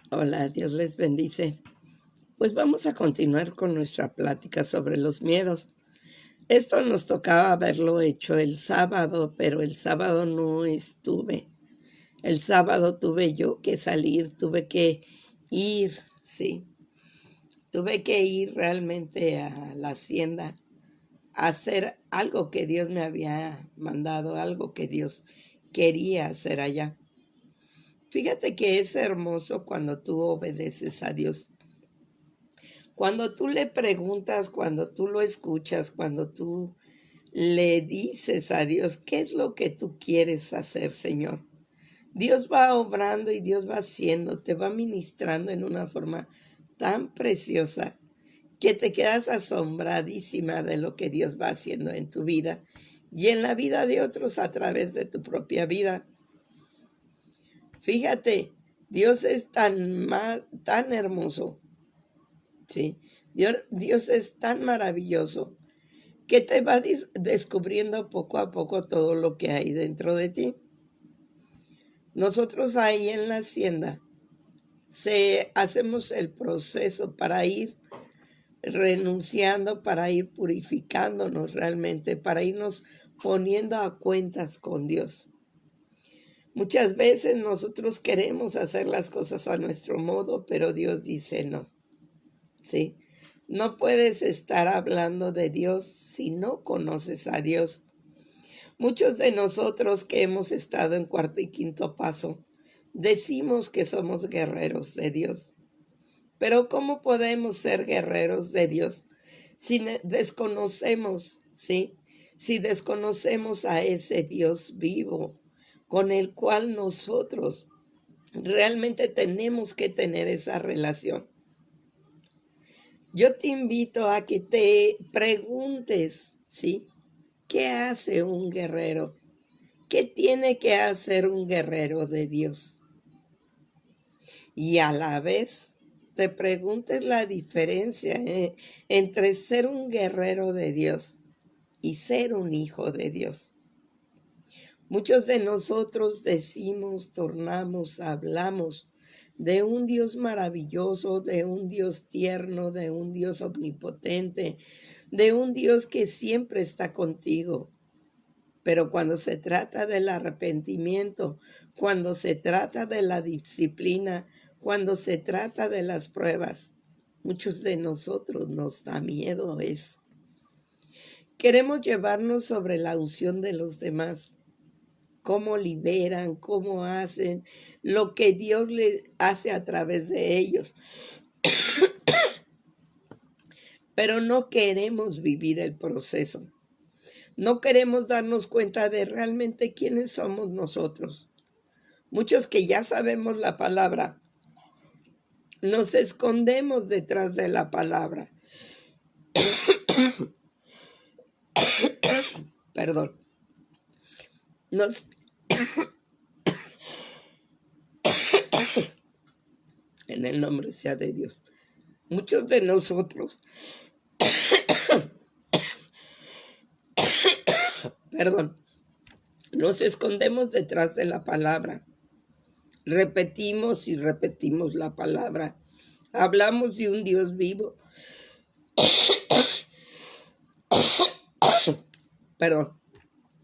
Hola, Dios les bendice. Pues vamos a continuar con nuestra plática sobre los miedos. Esto nos tocaba haberlo hecho el sábado, pero el sábado no estuve. El sábado tuve yo que salir, tuve que ir, sí. Tuve que ir realmente a la hacienda a hacer algo que Dios me había mandado, algo que Dios quería hacer allá. Fíjate que es hermoso cuando tú obedeces a Dios. Cuando tú le preguntas, cuando tú lo escuchas, cuando tú le dices a Dios, ¿qué es lo que tú quieres hacer, Señor? Dios va obrando y Dios va haciendo, te va ministrando en una forma tan preciosa que te quedas asombradísima de lo que Dios va haciendo en tu vida y en la vida de otros a través de tu propia vida. Fíjate, Dios es tan hermoso, ¿sí? Dios es tan maravilloso que te va descubriendo poco a poco todo lo que hay dentro de ti. Nosotros ahí en la hacienda hacemos el proceso para ir renunciando, para ir purificándonos realmente, para irnos poniendo a cuentas con Dios. Muchas veces nosotros queremos hacer las cosas a nuestro modo, pero Dios dice no. ¿Sí? No puedes estar hablando de Dios si no conoces a Dios. Muchos de nosotros que hemos estado en cuarto y quinto paso, decimos que somos guerreros de Dios. Pero ¿cómo podemos ser guerreros de Dios si desconocemos, ¿sí? Si desconocemos a ese Dios vivo con el cual nosotros realmente tenemos que tener esa relación? Yo te invito a que te preguntes, ¿sí? ¿Qué hace un guerrero? ¿Qué tiene que hacer un guerrero de Dios? Y a la vez te preguntes la diferencia entre ser un guerrero de Dios y ser un hijo de Dios. Muchos de nosotros decimos, tornamos, hablamos de un Dios maravilloso, de un Dios tierno, de un Dios omnipotente, de un Dios que siempre está contigo. Pero cuando se trata del arrepentimiento, cuando se trata de la disciplina, cuando se trata de las pruebas, muchos de nosotros nos da miedo eso. Queremos llevarnos sobre la unción de los demás, cómo liberan, cómo hacen, lo que Dios le hace a través de ellos. Pero no queremos vivir el proceso. No queremos darnos cuenta de realmente quiénes somos nosotros. Muchos que ya sabemos la palabra, nos escondemos detrás de la palabra. Perdón. En el nombre sea de Dios. Muchos de nosotros, perdón, nos escondemos detrás de la palabra. Repetimos y repetimos la palabra. Hablamos de un Dios vivo. Perdón.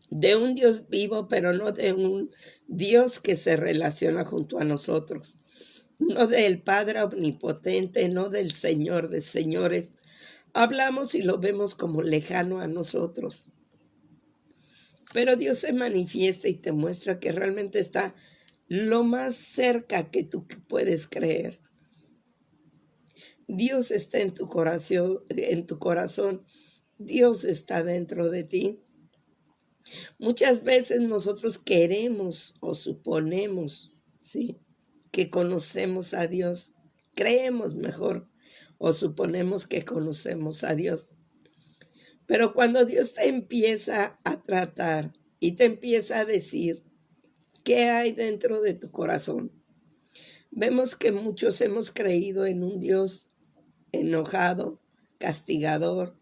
De un Dios vivo, pero no de un Dios que se relaciona junto a nosotros. No del Padre omnipotente, no del Señor de señores. Hablamos y lo vemos como lejano a nosotros. Pero Dios se manifiesta y te muestra que realmente está lo más cerca que tú puedes creer. Dios está en tu corazón. Dios está dentro de ti. Muchas veces nosotros queremos o suponemos, ¿sí?, que conocemos a Dios. Creemos mejor o suponemos que conocemos a Dios. Pero cuando Dios te empieza a tratar y te empieza a decir qué hay dentro de tu corazón, vemos que muchos hemos creído en un Dios enojado, castigador,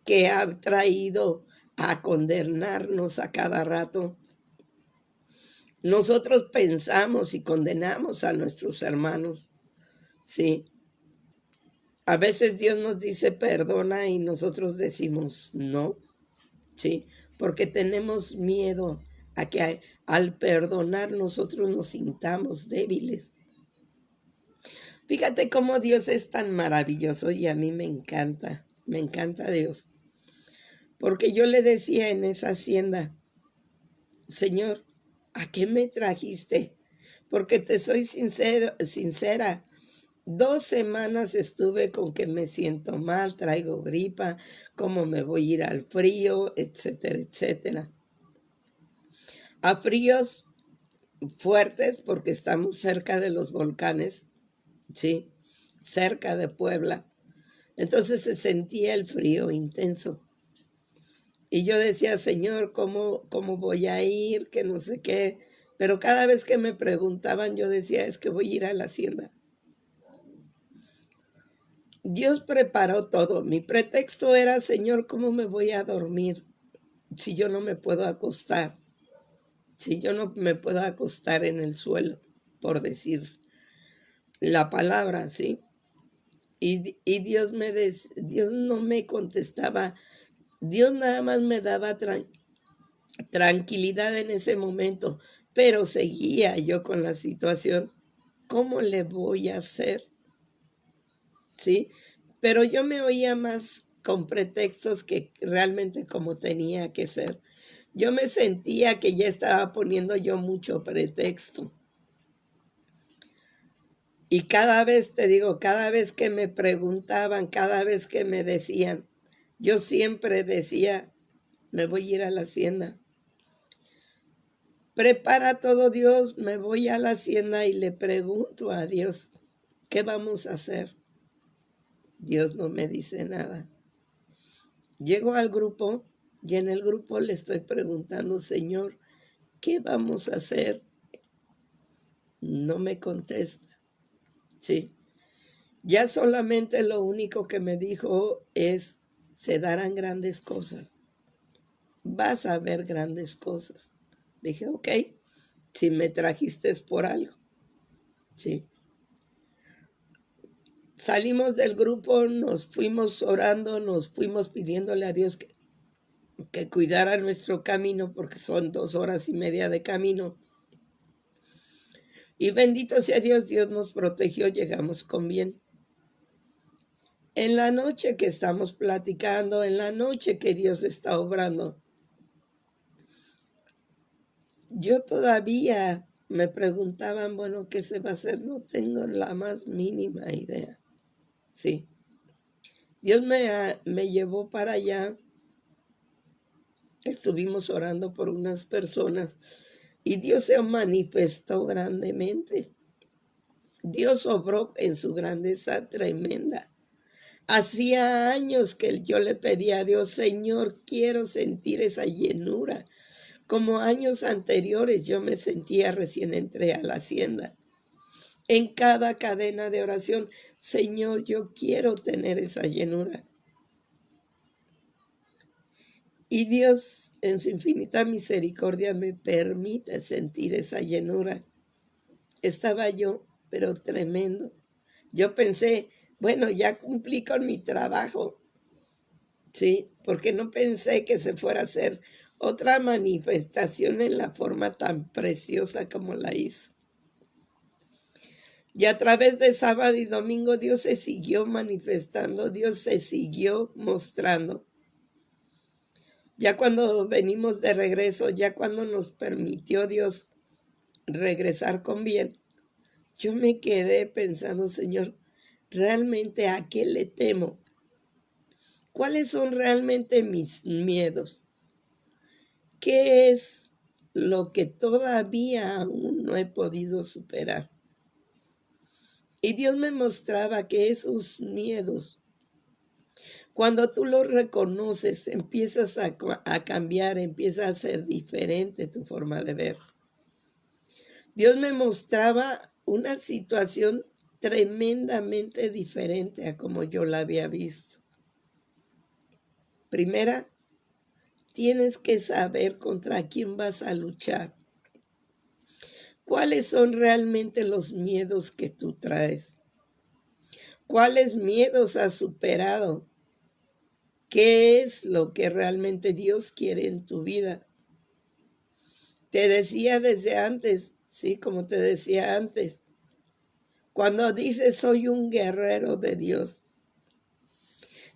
que ha traído a condenarnos a cada rato. Nosotros pensamos y condenamos a nuestros hermanos. Sí. A veces Dios nos dice perdona y nosotros decimos no. Sí. Porque tenemos miedo a que al perdonar nosotros nos sintamos débiles. Fíjate cómo Dios es tan maravilloso y a mí me encanta Dios. Porque yo le decía en esa hacienda, Señor, ¿a qué me trajiste? Porque te soy sincera, 2 semanas estuve con que me siento mal, traigo gripa, cómo me voy a ir al frío, etcétera, etcétera. A fríos fuertes porque estamos cerca de los volcanes, sí, cerca de Puebla. Entonces se sentía el frío intenso. Y yo decía, Señor, ¿cómo voy a ir? Que no sé qué. Pero cada vez que me preguntaban, yo decía, es que voy a ir a la hacienda. Dios preparó todo. Mi pretexto era, Señor, ¿cómo me voy a dormir si yo no me puedo acostar? Si yo no me puedo acostar en el suelo, por decir la palabra, ¿sí? Y Dios no me contestaba. Dios nada más me daba tranquilidad en ese momento, pero seguía yo con la situación. ¿Cómo le voy a hacer? ¿Sí? Pero yo me oía más con pretextos que realmente como tenía que ser. Yo me sentía que ya estaba poniendo yo mucho pretexto. Y cada vez, te digo, cada vez que me preguntaban, cada vez que me decían, yo siempre decía, me voy a ir a la hacienda. Prepara todo Dios, me voy a la hacienda y le pregunto a Dios, ¿qué vamos a hacer? Dios no me dice nada. Llego al grupo y en el grupo le estoy preguntando, Señor, ¿qué vamos a hacer? No me contesta. Sí. Ya solamente lo único que me dijo es, se darán grandes cosas. Vas a ver grandes cosas. Dije, ok, si me trajiste es por algo. Sí. Salimos del grupo, nos fuimos orando, nos fuimos pidiéndole a Dios que cuidara nuestro camino, porque son 2 horas y media de camino. Y bendito sea Dios, Dios nos protegió, llegamos con bien. En la noche que estamos platicando, en la noche que Dios está obrando, yo todavía me preguntaban, bueno, ¿qué se va a hacer? No tengo la más mínima idea. Sí. Dios me llevó para allá. Estuvimos orando por unas personas y Dios se manifestó grandemente. Dios obró en su grandeza tremenda. Hacía años que yo le pedía a Dios, Señor, quiero sentir esa llenura. Como años anteriores yo me sentía recién entré a la hacienda. En cada cadena de oración, Señor, yo quiero tener esa llenura. Y Dios, en su infinita misericordia, me permite sentir esa llenura. Estaba yo, pero tremendo. Yo pensé, bueno, ya cumplí con mi trabajo, ¿sí? Porque no pensé que se fuera a hacer otra manifestación en la forma tan preciosa como la hizo. Y a través de sábado y domingo Dios se siguió manifestando, Dios se siguió mostrando. Ya cuando venimos de regreso, ya cuando nos permitió Dios regresar con bien, yo me quedé pensando, Señor, ¿realmente a qué le temo? ¿Cuáles son realmente mis miedos? ¿Qué es lo que todavía aún no he podido superar? Y Dios me mostraba que esos miedos, cuando tú los reconoces, empiezas a cambiar, empieza a ser diferente tu forma de ver. Dios me mostraba una situación tremendamente diferente a como yo la había visto. Primera, tienes que saber contra quién vas a luchar. ¿Cuáles son realmente los miedos que tú traes? ¿Cuáles miedos has superado? ¿Qué es lo que realmente Dios quiere en tu vida? Te decía desde antes, sí, como te decía antes, cuando dices soy un guerrero de Dios,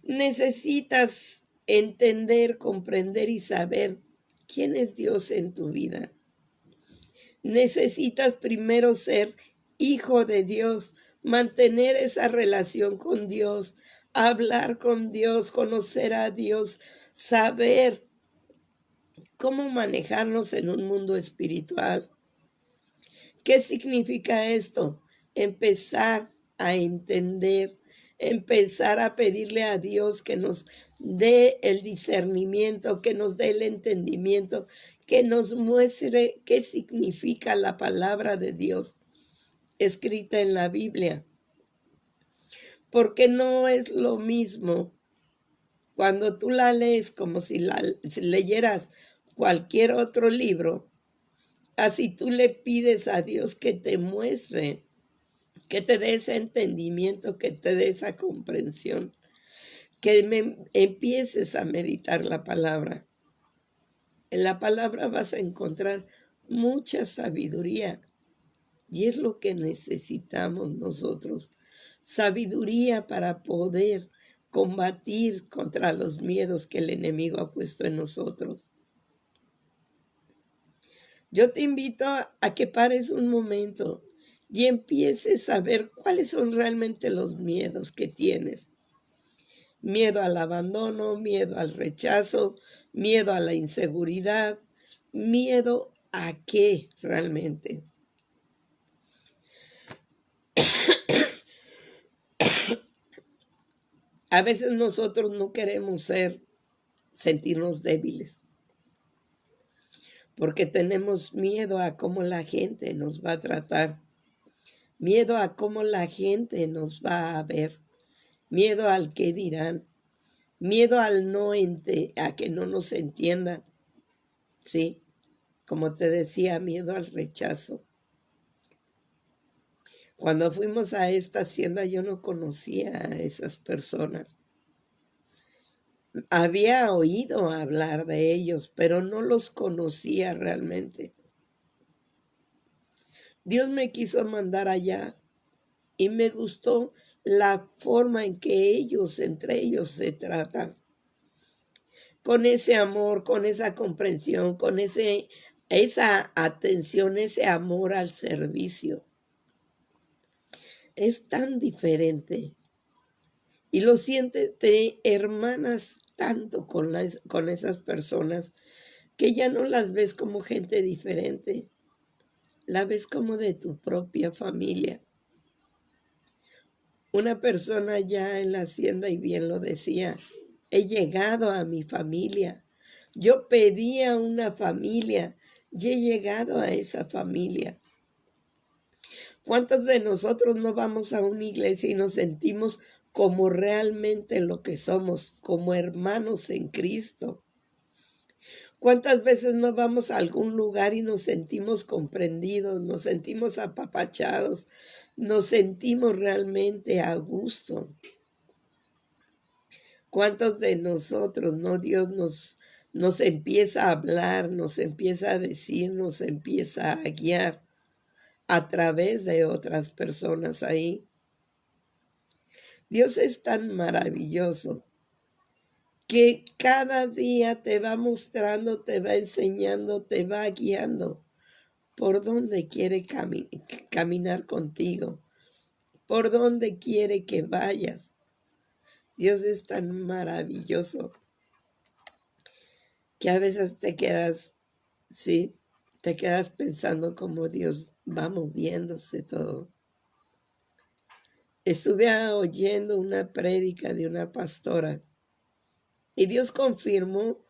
necesitas entender, comprender y saber quién es Dios en tu vida. Necesitas primero ser hijo de Dios, mantener esa relación con Dios, hablar con Dios, conocer a Dios, saber cómo manejarnos en un mundo espiritual. ¿Qué significa esto? Empezar a entender, empezar a pedirle a Dios que nos dé el discernimiento, que nos dé el entendimiento, que nos muestre qué significa la palabra de Dios escrita en la Biblia. Porque no es lo mismo cuando tú la lees como si leyeras cualquier otro libro. Así tú le pides a Dios que te muestre, que te dé ese entendimiento, que te dé esa comprensión, que empieces a meditar la palabra. En la palabra vas a encontrar mucha sabiduría y es lo que necesitamos nosotros. Sabiduría para poder combatir contra los miedos que el enemigo ha puesto en nosotros. Yo te invito a que pares un momento y empieces a ver cuáles son realmente los miedos que tienes. Miedo al abandono, miedo al rechazo, miedo a la inseguridad, miedo a qué realmente. A veces nosotros no queremos sentirnos débiles, porque tenemos miedo a cómo la gente nos va a tratar, miedo a cómo la gente nos va a ver, miedo al qué dirán, miedo al a que no nos entiendan, ¿sí? Como te decía, miedo al rechazo. Cuando fuimos a esta hacienda yo no conocía a esas personas. Había oído hablar de ellos, pero no los conocía realmente. Dios me quiso mandar allá y me gustó la forma en que ellos, entre ellos, se tratan. Con ese amor, con esa comprensión, con esa atención, ese amor al servicio. Es tan diferente. Y lo sientes, te hermanas tanto con esas personas que ya no las ves como gente diferente. La ves como de tu propia familia. Una persona ya en la hacienda, y bien lo decía, he llegado a mi familia. Yo pedía una familia y he llegado a esa familia. ¿Cuántos de nosotros no vamos a una iglesia y nos sentimos como realmente lo que somos, como hermanos en Cristo? ¿Cuántas veces no vamos a algún lugar y nos sentimos comprendidos, nos sentimos apapachados, nos sentimos realmente a gusto? ¿Cuántos de nosotros, no? Dios nos empieza a hablar, nos empieza a decir, nos empieza a guiar a través de otras personas ahí. Dios es tan maravilloso que cada día te va mostrando, te va enseñando, te va guiando por dónde quiere caminar contigo, por dónde quiere que vayas. Dios es tan maravilloso que a veces te quedas, sí, te quedas pensando cómo Dios va moviéndose todo. Estuve oyendo una prédica de una pastora y Dios confirmó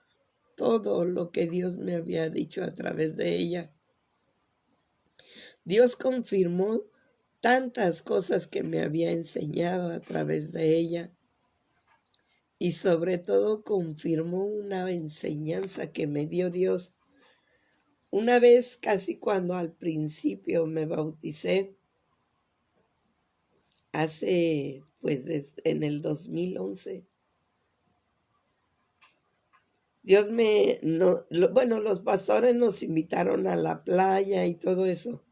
todo lo que Dios me había dicho a través de ella. Dios confirmó tantas cosas que me había enseñado a través de ella. Y sobre todo confirmó una enseñanza que me dio Dios. Una vez, casi cuando al principio me bauticé, hace, pues, en el 2011. Dios bueno, los pastores nos invitaron a la playa y todo eso.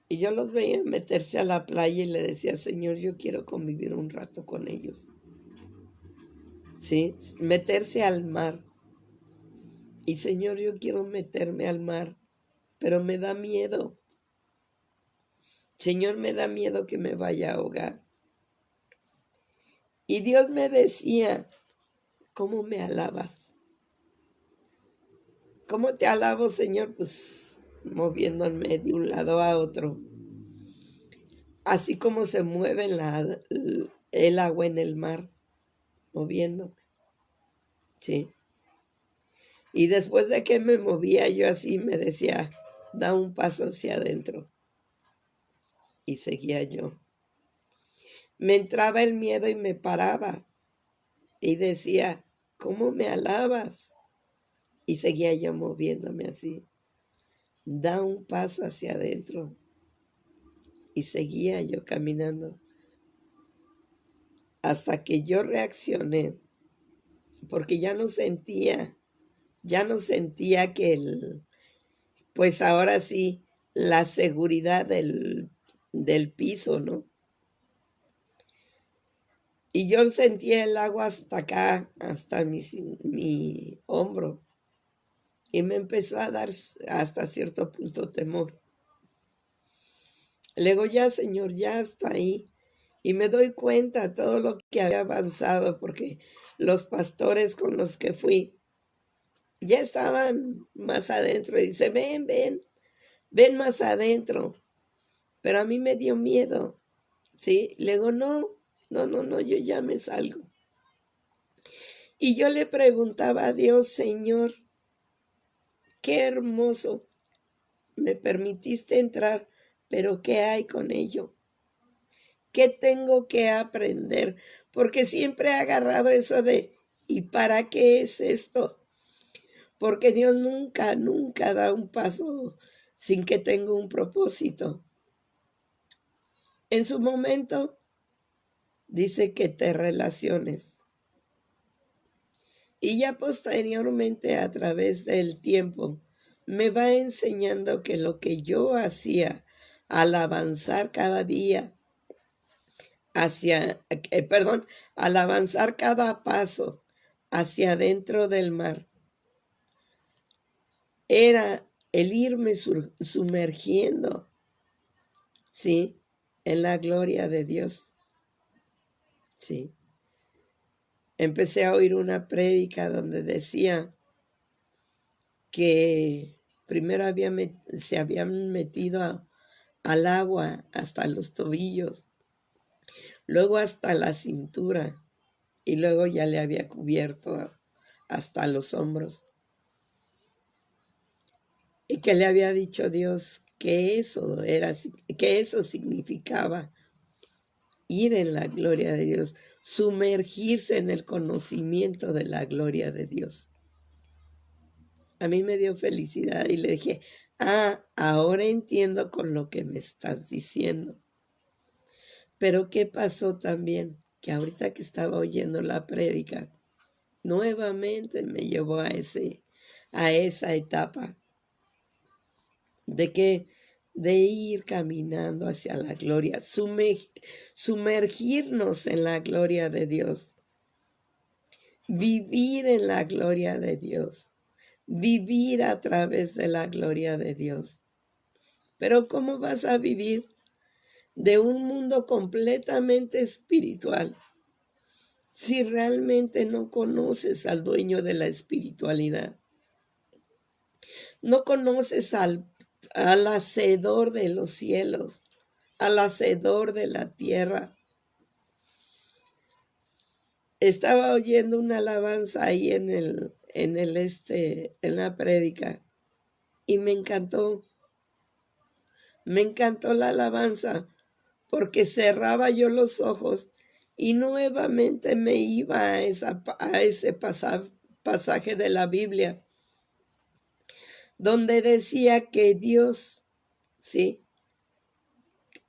Y yo los veía meterse a la playa y le decía, Señor, yo quiero convivir un rato con ellos. Sí, meterse al mar. Y Señor, yo quiero meterme al mar, pero me da miedo. Señor, me da miedo que me vaya a ahogar. Y Dios me decía, ¿cómo me alabas? ¿Cómo te alabo, Señor? Pues moviéndome de un lado a otro. Así como se mueve el agua en el mar, moviéndome. Sí. Y después de que me movía yo así, me decía, da un paso hacia adentro. Y seguía yo. Me entraba el miedo y me paraba. Y decía, ¿cómo me alabas? Y seguía yo moviéndome así. Da un paso hacia adentro. Y seguía yo caminando. Hasta que yo reaccioné. Porque ya no sentía que pues ahora sí, la seguridad del piso, ¿no? Y yo sentía el agua hasta acá, hasta mi hombro. Y me empezó a dar hasta cierto punto temor. Le digo, ya, Señor, ya está ahí. Y me doy cuenta de todo lo que había avanzado, porque los pastores con los que fui ya estaban más adentro. Y dice, ven más adentro. Pero a mí me dio miedo. ¿Sí? Le digo, no, yo ya me salgo. Y yo le preguntaba a Dios, Señor, qué hermoso, me permitiste entrar, pero ¿qué hay con ello? ¿Qué tengo que aprender? Porque siempre he agarrado eso de, ¿y para qué es esto? Porque Dios nunca da un paso sin que tenga un propósito. En su momento dice que te relaciones. Y ya posteriormente, a través del tiempo, me va enseñando que lo que yo hacía al avanzar cada día al avanzar cada paso hacia adentro del mar, era el irme sumergiendo, ¿sí? En la gloria de Dios, ¿sí? Empecé a oír una prédica donde decía que primero se habían metido al agua hasta los tobillos, luego hasta la cintura y luego ya le había cubierto hasta los hombros. Y que le había dicho Dios que eso significaba ir en la gloria de Dios, sumergirse en el conocimiento de la gloria de Dios. A mí me dio felicidad y le dije, ahora entiendo con lo que me estás diciendo. Pero ¿qué pasó también? Que ahorita que estaba oyendo la prédica, nuevamente me llevó a esa etapa de ir caminando hacia la gloria, sumergirnos en la gloria de Dios, vivir en la gloria de Dios, vivir a través de la gloria de Dios. Pero ¿cómo vas a vivir de un mundo completamente espiritual si realmente no conoces al dueño de la espiritualidad? No conoces al hacedor de los cielos, al hacedor de la tierra. Estaba oyendo una alabanza ahí en la prédica y me encantó la alabanza porque cerraba yo los ojos y nuevamente me iba a ese pasaje de la Biblia donde decía que Dios, sí,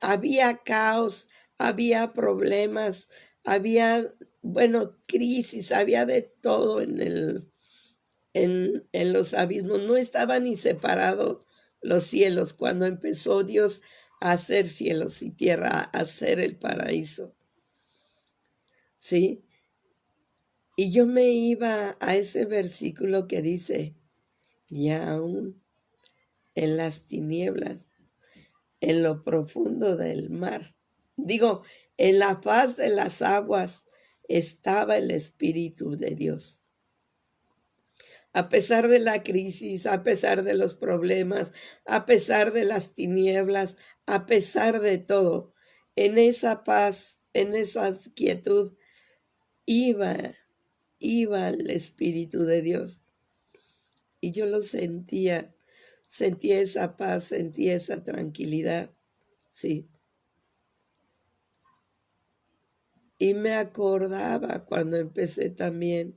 había caos, había problemas, había, bueno, crisis, había de todo en los abismos. No estaban ni separados los cielos cuando empezó Dios a hacer cielos y tierra, a hacer el paraíso. ¿Sí? Y yo me iba a ese versículo que dice, y aún en las tinieblas, en lo profundo del mar, digo, en la faz de las aguas estaba el Espíritu de Dios. A pesar de la crisis, a pesar de los problemas, a pesar de las tinieblas, a pesar de todo, en esa paz, en esa quietud, iba el Espíritu de Dios. Y yo lo sentía esa paz, sentía esa tranquilidad, sí. Y me acordaba cuando empecé también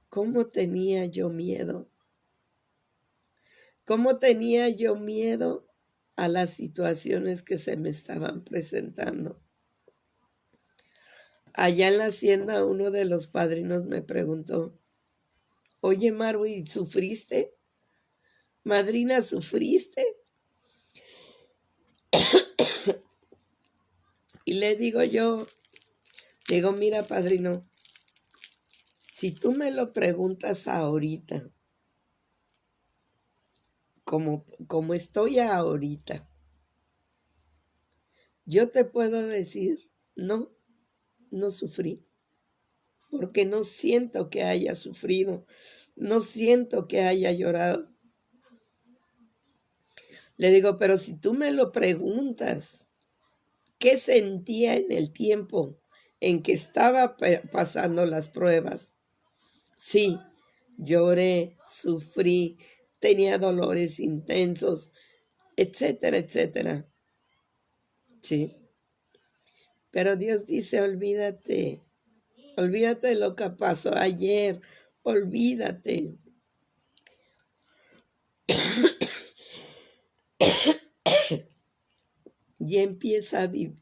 cómo tenía yo miedo. Cómo tenía yo miedo a las situaciones que se me estaban presentando. Allá en la hacienda uno de los padrinos me preguntó, oye Marwi, ¿sufriste? Madrina, ¿sufriste? Y le digo yo, mira padrino, si tú me lo preguntas ahorita, como estoy ahorita, yo te puedo decir, no sufrí, porque no siento que haya sufrido, no siento que haya llorado. Le digo, pero si tú me lo preguntas, ¿qué sentía en el tiempo en que estaba pasando las pruebas? Sí, lloré, sufrí, tenía dolores intensos, etcétera, etcétera. Sí. Pero Dios dice, olvídate de lo que pasó ayer, olvídate. Y empieza a vivir.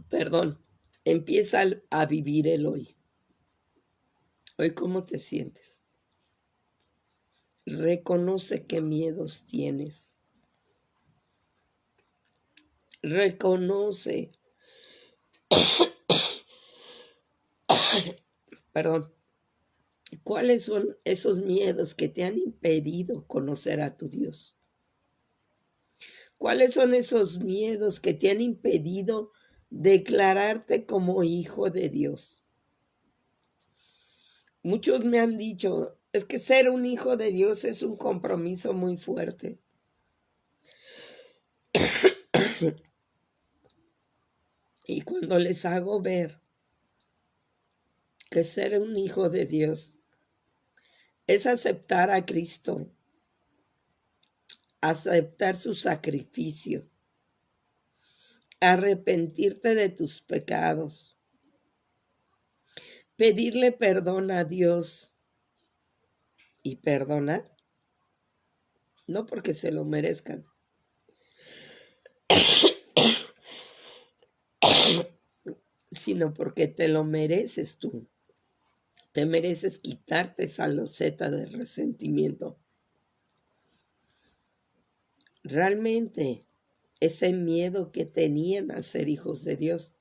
Perdón, empieza a vivir el hoy. Hoy, ¿cómo te sientes? Reconoce qué miedos tienes. Reconoce. Perdón. ¿Cuáles son esos miedos que te han impedido conocer a tu Dios? ¿Cuáles son esos miedos que te han impedido declararte como hijo de Dios? Muchos me han dicho, es que ser un hijo de Dios es un compromiso muy fuerte. Y cuando les hago ver que ser un hijo de Dios es aceptar a Cristo, aceptar su sacrificio, arrepentirte de tus pecados, pedirle perdón a Dios y perdonar, no porque se lo merezcan, sino porque te lo mereces tú. Te mereces quitarte esa loseta de resentimiento. Realmente ese miedo que tenían a ser hijos de Dios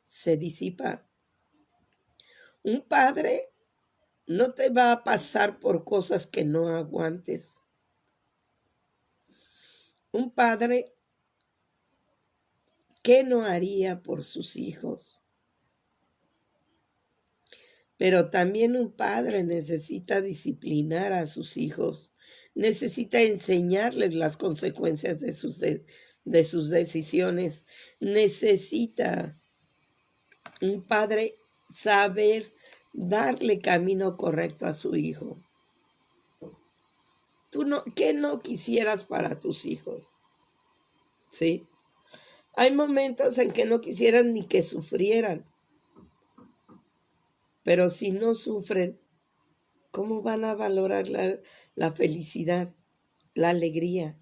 se disipa. Un padre no te va a pasar por cosas que no aguantes. Un padre, ¿qué no haría por sus hijos? Pero también un padre necesita disciplinar a sus hijos, necesita enseñarles las consecuencias de sus decisiones, necesita un padre saber darle camino correcto a su hijo. ¿Qué no quisieras para tus hijos? ¿Sí? Hay momentos en que no quisieras ni que sufrieran. Pero si no sufren, ¿Cómo van a valorar la felicidad, la alegría?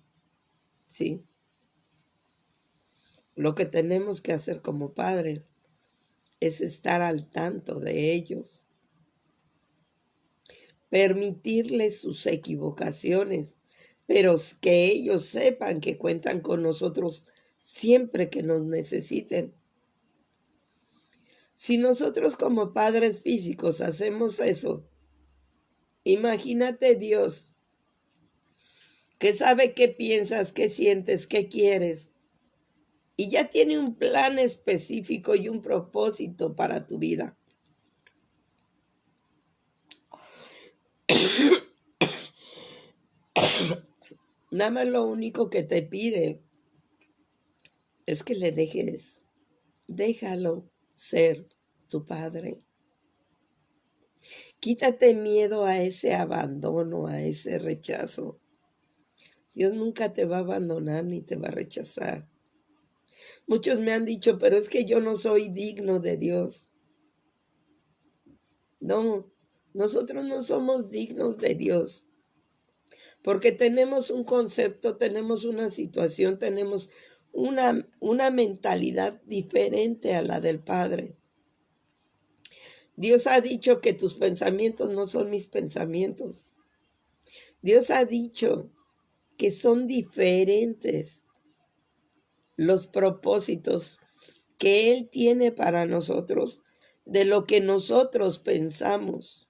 ¿Sí? Lo que tenemos que hacer como padres es estar al tanto de ellos, permitirles sus equivocaciones, pero que ellos sepan que cuentan con nosotros siempre que nos necesiten. Si nosotros como padres físicos hacemos eso, imagínate Dios, que sabe qué piensas, qué sientes, qué quieres, y ya tiene un plan específico y un propósito para tu vida. Nada más lo único que te pide es que le dejes, déjalo ser tu padre. Quítate miedo a ese abandono, a ese rechazo. Dios nunca te va a abandonar ni te va a rechazar. Muchos me han dicho, pero es que yo no soy digno de Dios. No, nosotros no somos dignos de Dios. Porque tenemos un concepto, tenemos una situación, tenemos una mentalidad diferente a la del Padre. Dios ha dicho que tus pensamientos no son mis pensamientos. Dios ha dicho que son diferentes los propósitos que Él tiene para nosotros de lo que nosotros pensamos.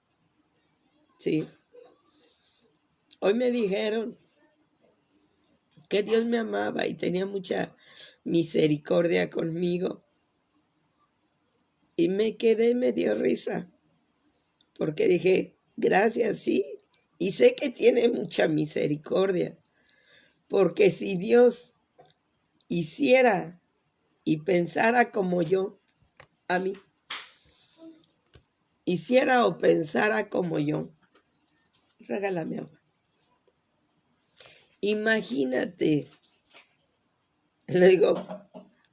Sí. Hoy me dijeron que Dios me amaba y tenía mucha misericordia conmigo. Y me quedé, me dio risa, porque dije, gracias, sí, y sé que tiene mucha misericordia, porque si Dios hiciera y pensara como yo, a mí, hiciera o pensara como yo, regálame agua. Imagínate, le digo,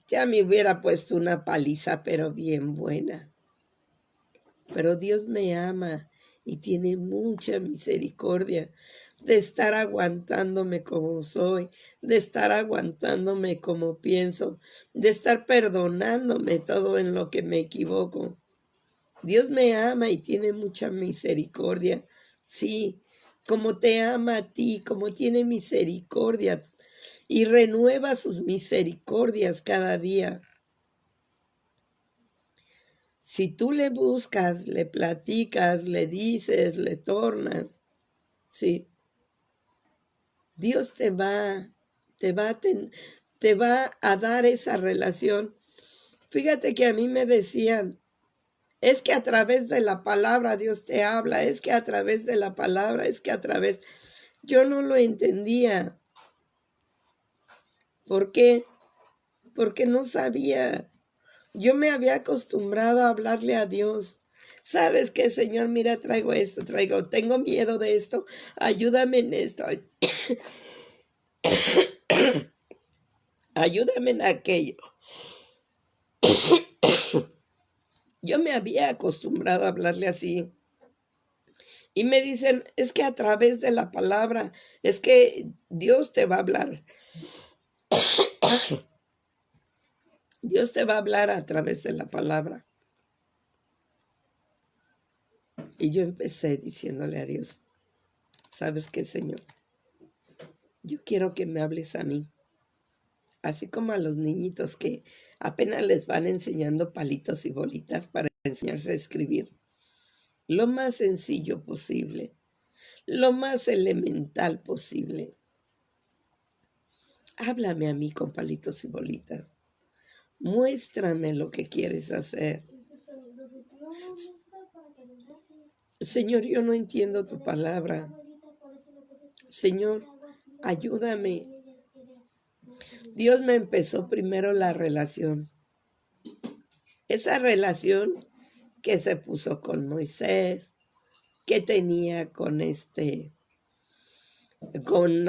ya me hubiera puesto una paliza, pero bien buena. Pero Dios me ama y tiene mucha misericordia de estar aguantándome como soy, de estar aguantándome como pienso, de estar perdonándome todo en lo que me equivoco. Dios me ama y tiene mucha misericordia. Sí, como te ama a ti, como tiene misericordia y renueva sus misericordias cada día. Si tú le buscas, le platicas, le dices, le tornas, sí, Dios te va a dar esa relación. Fíjate que a mí me decían, es que a través de la palabra Dios te habla, es que a través de la palabra, es que a través... Yo no lo entendía. ¿Por qué? Porque no sabía. Yo me había acostumbrado a hablarle a Dios. ¿Sabes qué, Señor? Mira, traigo esto, tengo miedo de esto, ayúdame en esto, ayúdame en aquello. Yo me había acostumbrado a hablarle así. Y me dicen, es que a través de la palabra, es que Dios te va a hablar. Dios te va a hablar a través de la palabra. Y yo empecé diciéndole a Dios, ¿sabes qué, Señor? Yo quiero que me hables a mí. Así como a los niñitos que apenas les van enseñando palitos y bolitas para enseñarse a escribir. Lo más sencillo posible, lo más elemental posible. Háblame a mí con palitos y bolitas. Muéstrame lo que quieres hacer. Señor, yo no entiendo tu palabra. Señor, ayúdame. Dios me empezó primero la relación. Esa relación que se puso con Moisés, que tenía con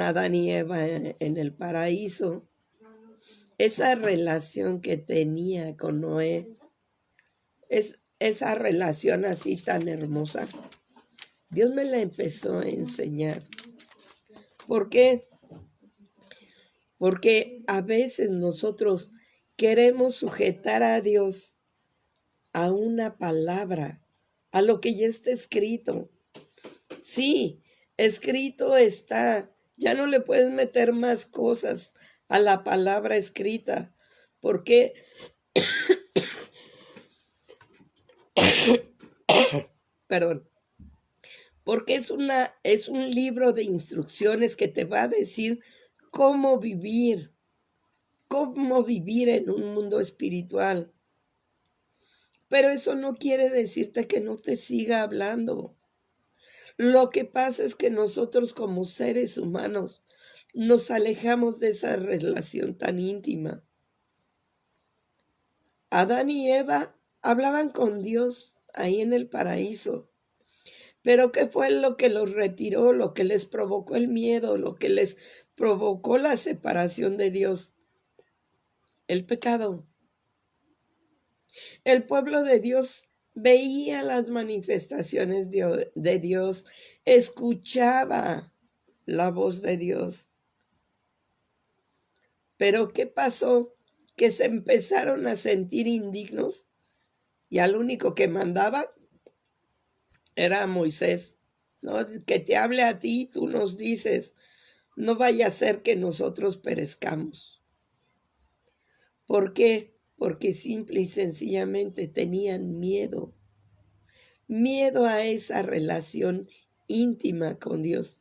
Adán y Eva en el paraíso, esa relación que tenía con Noé, es esa relación así tan hermosa, Dios me la empezó a enseñar. ¿Por qué? Porque a veces nosotros queremos sujetar a Dios a una palabra, a lo que ya está escrito. Sí, escrito está. Ya no le puedes meter más cosas a la palabra escrita. ¿Por qué? Perdón. Porque es un libro de instrucciones que te va a decir cómo vivir en un mundo espiritual. Pero eso no quiere decirte que no te siga hablando. Lo que pasa es que nosotros como seres humanos nos alejamos de esa relación tan íntima. Adán y Eva hablaban con Dios ahí en el paraíso. Pero ¿qué fue lo que los retiró, lo que les provocó el miedo, lo que les provocó la separación de Dios? El pecado. El pueblo de Dios veía las manifestaciones de Dios, escuchaba la voz de Dios. Pero ¿qué pasó? Que se empezaron a sentir indignos y al único que mandaba era Moisés. ¿No? Que te hable a ti, tú nos dices, no vaya a ser que nosotros perezcamos. ¿Por qué? Porque simple y sencillamente tenían miedo. Miedo a esa relación íntima con Dios.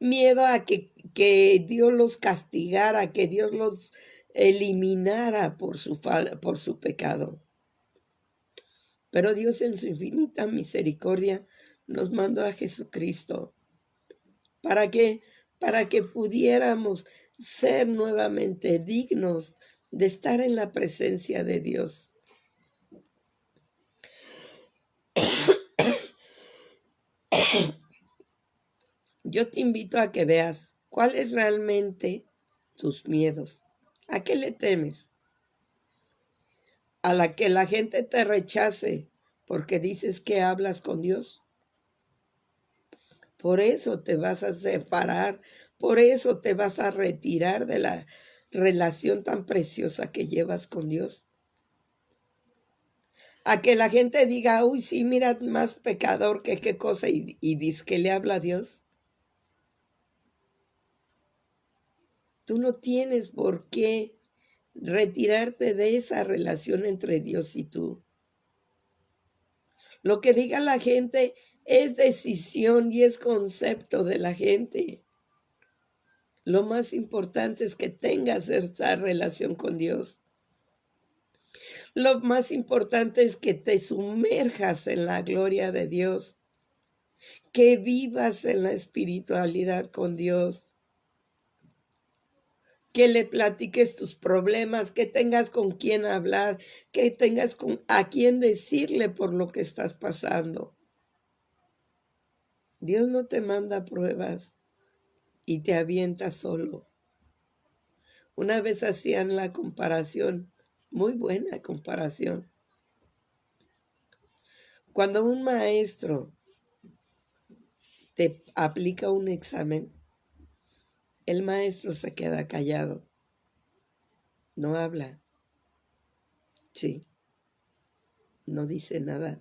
Miedo a que Dios los castigara, que Dios los eliminara por su pecado. Pero Dios en su infinita misericordia nos mandó a Jesucristo. ¿Para qué? Para que pudiéramos ser nuevamente dignos de estar en la presencia de Dios. Yo te invito a que veas cuáles realmente tus miedos. ¿A qué le temes? ¿A la que la gente te rechace porque dices que hablas con Dios? Por eso te vas a separar, por eso te vas a retirar de la relación tan preciosa que llevas con Dios. A que la gente diga, uy, sí, mira, más pecador que qué cosa, y dice que le habla a Dios. Tú no tienes por qué retirarte de esa relación entre Dios y tú. Lo que diga la gente es decisión y es concepto de la gente. Lo más importante es que tengas esa relación con Dios. Lo más importante es que te sumerjas en la gloria de Dios, que vivas en la espiritualidad con Dios, que le platiques tus problemas, que tengas con quién hablar, que tengas a quién decirle por lo que estás pasando. Dios no te manda pruebas y te avienta solo. Una vez hacían la comparación, muy buena comparación. Cuando un maestro te aplica un examen, el maestro se queda callado, no habla, sí, no dice nada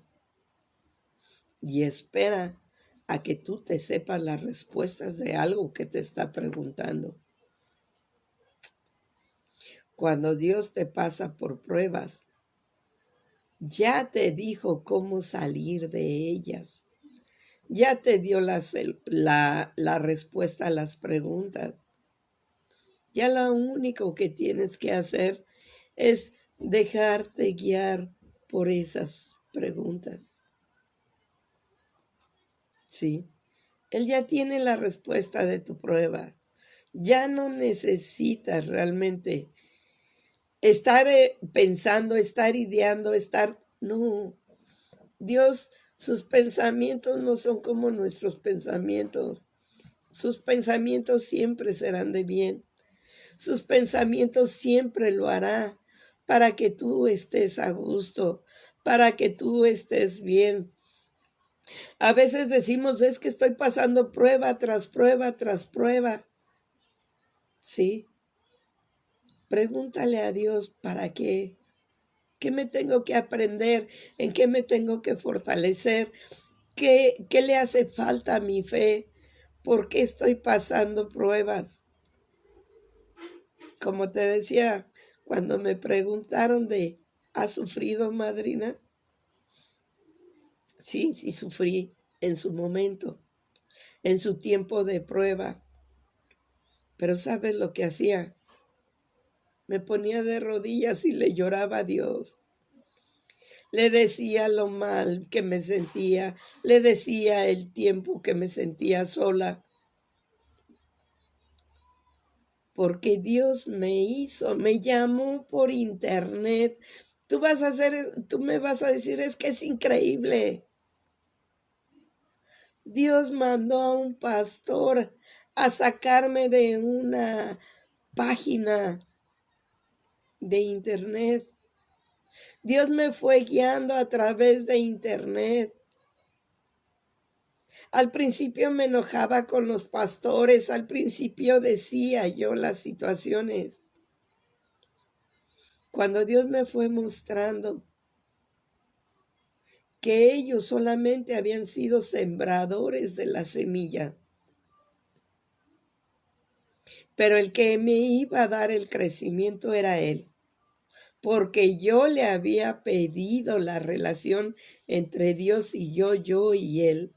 y espera a que tú te sepas las respuestas de algo que te está preguntando. Cuando Dios te pasa por pruebas, ya te dijo cómo salir de ellas. Ya te dio la respuesta a las preguntas. Ya lo único que tienes que hacer es dejarte guiar por esas preguntas. Sí, Él ya tiene la respuesta de tu prueba. Ya no necesitas realmente estar pensando, estar ideando, No, Dios, sus pensamientos no son como nuestros pensamientos. Sus pensamientos siempre serán de bien. Sus pensamientos siempre lo hará para que tú estés a gusto, para que tú estés bien. A veces decimos, es que estoy pasando prueba tras prueba tras prueba. Sí, pregúntale a Dios para qué. ¿Qué me tengo que aprender? ¿En qué me tengo que fortalecer? ¿Qué le hace falta a mi fe? ¿Por qué estoy pasando pruebas? Como te decía, cuando me preguntaron de, ¿has sufrido, madrina? Sí, sí sufrí en su momento, en su tiempo de prueba. Pero ¿sabes lo que hacía? Me ponía de rodillas y le lloraba a Dios. Le decía lo mal que me sentía, le decía el tiempo que me sentía sola. Porque Dios me hizo, me llamó por internet. Tú me vas a decir, es que es increíble. Dios mandó a un pastor a sacarme de una página de internet. Dios me fue guiando a través de internet. Al principio me enojaba con los pastores, al principio decía yo las situaciones. Cuando Dios me fue mostrando que ellos solamente habían sido sembradores de la semilla, pero el que me iba a dar el crecimiento era Él, porque yo le había pedido la relación entre Dios y yo y Él.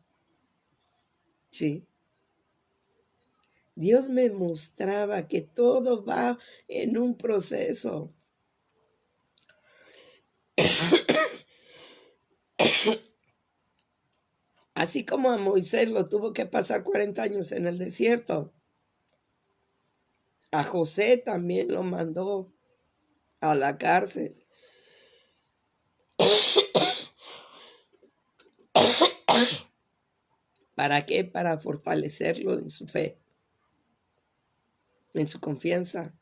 Sí. Dios me mostraba que todo va en un proceso. Así como a Moisés lo tuvo que pasar 40 años en el desierto, a José también lo mandó a la cárcel. ¿Para qué? Para fortalecerlo en su fe, en su confianza.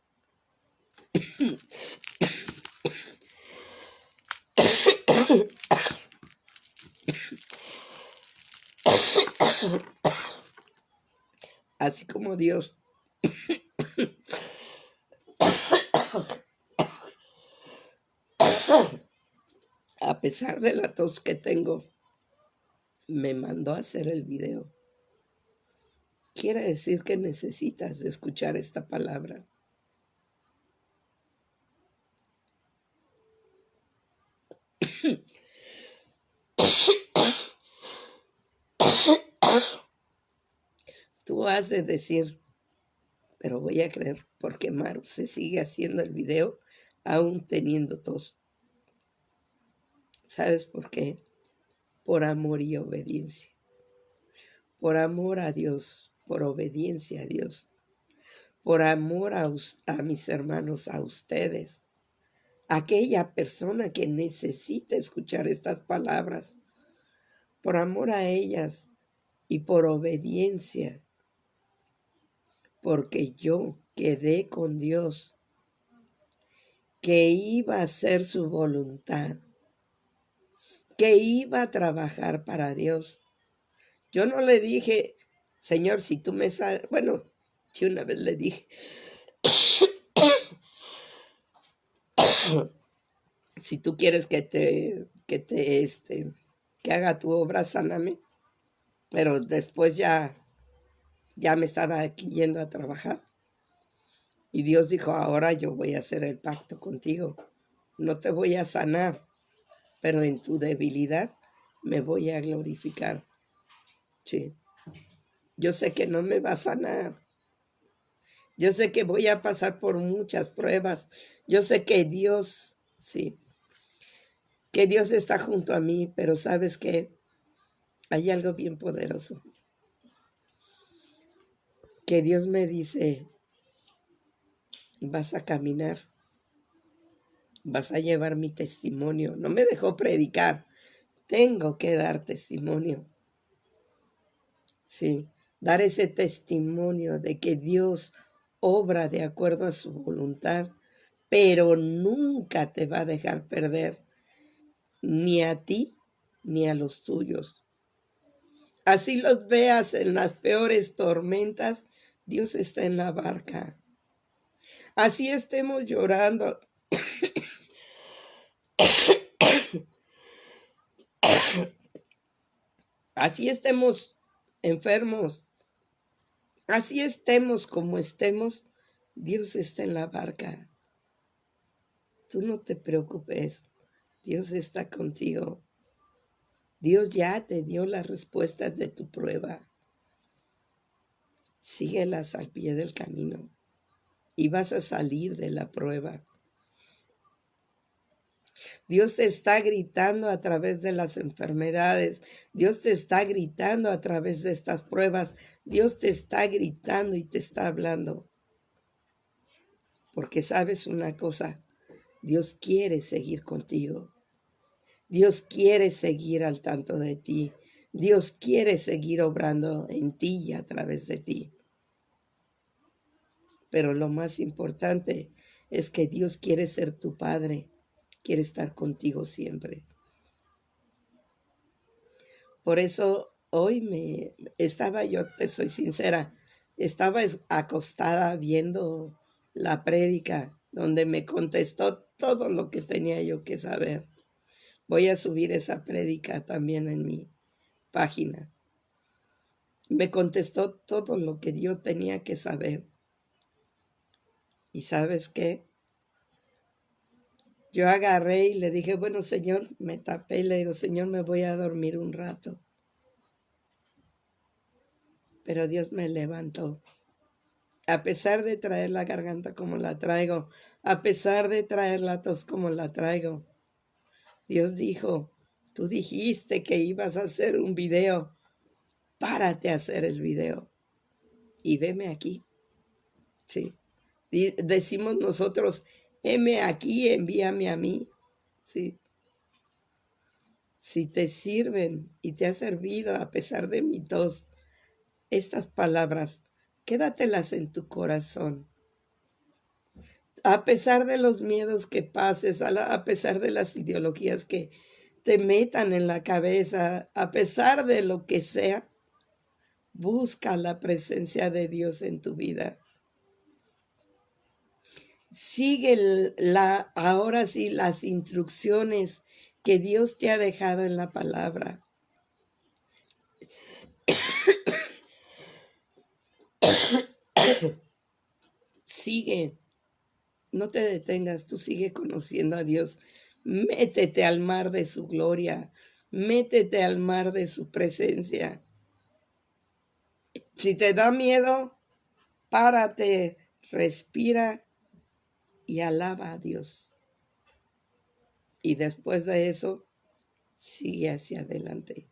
Así como Dios, a pesar de la tos que tengo, me mandó a hacer el video. Quiere decir que necesitas escuchar esta palabra. Tú has de decir, pero voy a creer porque Maru se sigue haciendo el video aún teniendo tos. ¿Sabes por qué? Por amor y obediencia. Por amor a Dios, por obediencia a Dios. Por amor a mis hermanos, a ustedes. A aquella persona que necesita escuchar estas palabras. Por amor a ellas y por obediencia. Porque yo quedé con Dios, que iba a hacer su voluntad, que iba a trabajar para Dios. Yo no le dije, Señor, si tú me sales, bueno, sí una vez le dije, si tú quieres que haga tu obra, sáname. Pero después ya me estaba yendo a trabajar. Y Dios dijo, ahora yo voy a hacer el pacto contigo. No te voy a sanar, pero en tu debilidad me voy a glorificar. Sí. Yo sé que no me va a sanar. Yo sé que voy a pasar por muchas pruebas. Yo sé que Dios, sí, que Dios está junto a mí, pero ¿sabes qué? Hay algo bien poderoso. Que Dios me dice, vas a caminar, vas a llevar mi testimonio. No me dejó predicar, tengo que dar testimonio. Sí, dar ese testimonio de que Dios obra de acuerdo a su voluntad, pero nunca te va a dejar perder, ni a ti ni a los tuyos. Así los veas en las peores tormentas, Dios está en la barca. Así estemos llorando. Así estemos enfermos. Así estemos como estemos, Dios está en la barca. Tú no te preocupes. Dios está contigo. Dios ya te dio las respuestas de tu prueba. Síguelas al pie del camino y vas a salir de la prueba. Dios te está gritando a través de las enfermedades. Dios te está gritando a través de estas pruebas. Dios te está gritando y te está hablando. Porque sabes una cosa, Dios quiere seguir contigo. Dios quiere seguir al tanto de ti. Dios quiere seguir obrando en ti y a través de ti. Pero lo más importante es que Dios quiere ser tu Padre, quiere estar contigo siempre. Por eso hoy yo te soy sincera, estaba acostada viendo la prédica donde me contestó todo lo que tenía yo que saber. Voy a subir esa prédica también en mi página. Me contestó todo lo que yo tenía que saber. ¿Y sabes qué? Yo agarré y le dije, bueno, Señor, me tapé y le digo, Señor, me voy a dormir un rato. Pero Dios me levantó. A pesar de traer la garganta como la traigo, a pesar de traer la tos como la traigo, Dios dijo, tú dijiste que ibas a hacer un video, párate a hacer el video y veme aquí. Sí. Decimos nosotros, heme aquí, envíame a mí. Sí. Si te sirven y te ha servido a pesar de mi tos, estas palabras, quédatelas en tu corazón. A pesar de los miedos que pases, a pesar de las ideologías que te metan en la cabeza, a pesar de lo que sea, busca la presencia de Dios en tu vida. Sigue ahora sí las instrucciones que Dios te ha dejado en la palabra. Sigue, no te detengas, tú sigue conociendo a Dios. Métete al mar de su gloria, métete al mar de su presencia. Si te da miedo, párate, respira y alaba a Dios. Y después de eso, sigue hacia adelante.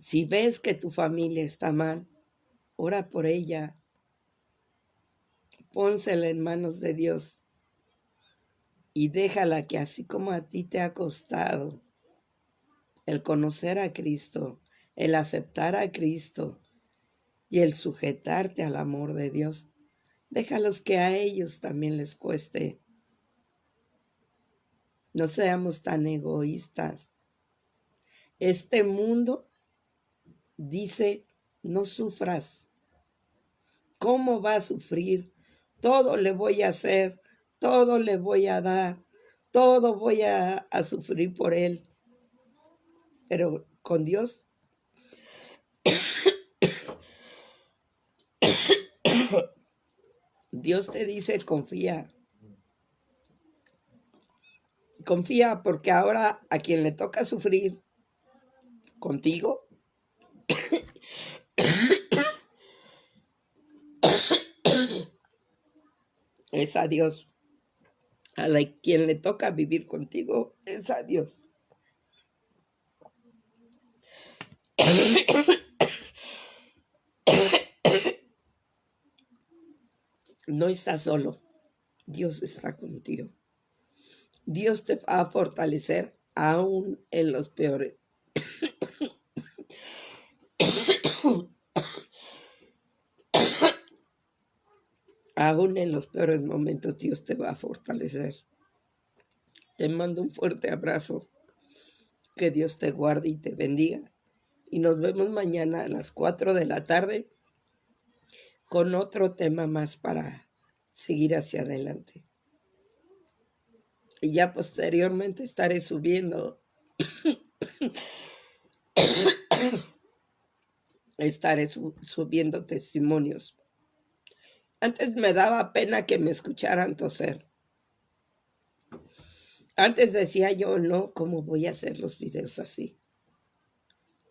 Si ves que tu familia está mal, ora por ella. Pónsela en manos de Dios. Y déjala que así como a ti te ha costado el conocer a Cristo, el aceptar a Cristo y el sujetarte al amor de Dios, déjalos que a ellos también les cueste. No seamos tan egoístas. Este mundo dice, no sufras. ¿Cómo va a sufrir? Todo le voy a hacer, todo le voy a dar, todo voy a sufrir por él. Pero con Dios, Dios te dice, confía. Confía porque ahora a quien le toca sufrir contigo, es a Dios. Quien le toca vivir contigo es a Dios. No estás solo. Dios está contigo. Dios te va a fortalecer aún en los peores. Aún en los peores momentos Dios te va a fortalecer. Te mando un fuerte abrazo. Que Dios te guarde y te bendiga. Y nos vemos mañana a las 4 de la tarde con otro tema más para seguir hacia adelante. Y ya posteriormente estaré subiendo subiendo testimonios. Antes me daba pena que me escucharan toser. Antes decía yo, no, ¿cómo voy a hacer los videos así?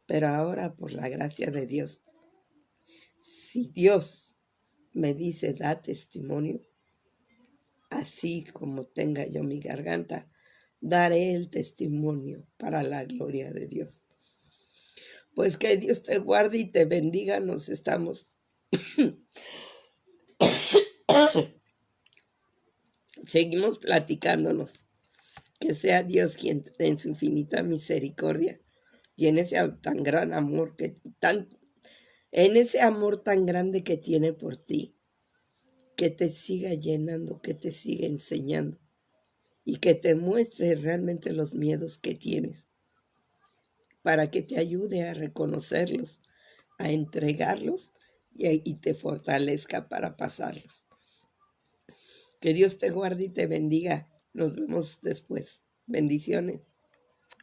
Pero ahora, por la gracia de Dios, si Dios me dice, da testimonio, así como tenga yo mi garganta, daré el testimonio para la gloria de Dios. Pues que Dios te guarde y te bendiga. Nos estamos seguimos platicándonos. Que sea Dios quien en su infinita misericordia y en ese tan gran amor en ese amor tan grande que tiene por ti, que te siga llenando, que te siga enseñando y que te muestre realmente los miedos que tienes para que te ayude a reconocerlos, a entregarlos y te fortalezca para pasarlos. Que Dios te guarde y te bendiga. Nos vemos después. Bendiciones.